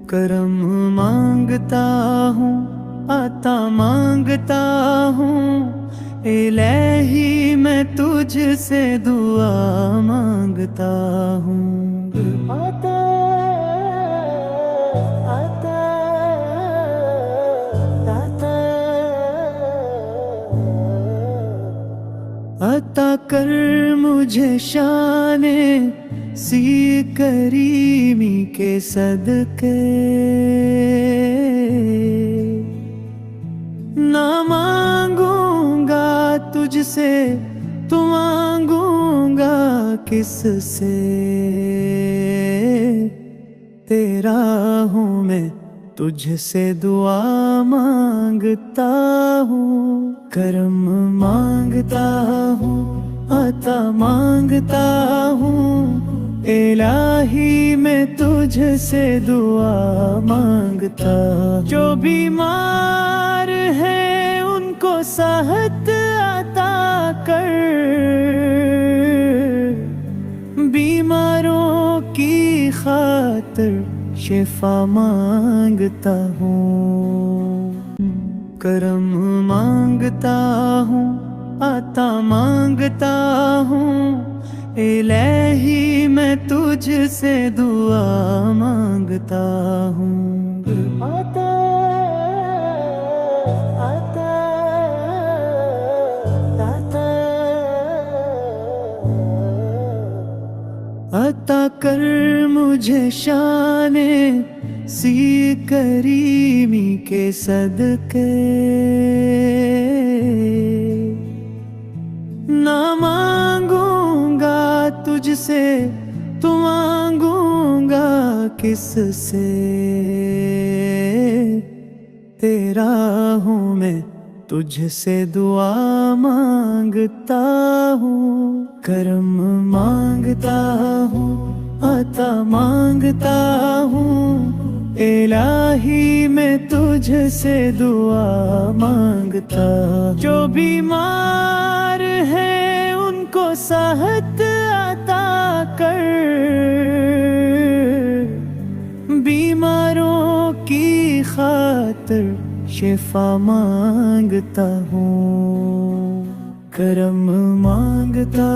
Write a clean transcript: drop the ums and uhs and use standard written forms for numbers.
کرم مانگتا ہوں، عطا مانگتا ہوں، الہی میں تجھ سے دعا مانگتا ہوں۔ عطا عطا عطا عطا کر مجھے شان سی کریمی کے صدقے، نہ مانگوں گا تجھ سے تو مانگوں گا کس سے، تیرا ہوں میں تجھ سے دعا مانگتا ہوں۔ کرم مانگتا ہوں، عطا مانگتا ہوں، الہی میں تجھ سے دعا مانگتا ہوں۔ جو بیمار ہیں ان کو صحت عطا کر، بیماروں کی خاطر شفا مانگتا ہوں۔ کرم مانگتا ہوں، عطا مانگتا ہوں، الہی میں تجھ سے دعا مانگتا ہوں۔ عطا عطا عطا عطا کر مجھے شان سی کریمی کے صدقے، نہ مانگوں گا تجھ سے تو مانگوں گا کس سے، تیرا ہوں میں تجھ سے دعا مانگتا ہوں۔ کرم مانگتا ہوں، عطا مانگتا ہوں، الہی میں تجھ سے دعا مانگتا ہوں۔ جو بیمار ہیں ان کو صحت عطا کر، بیماروں کی خاطر شفا مانگتا ہوں۔ کرم مانگتا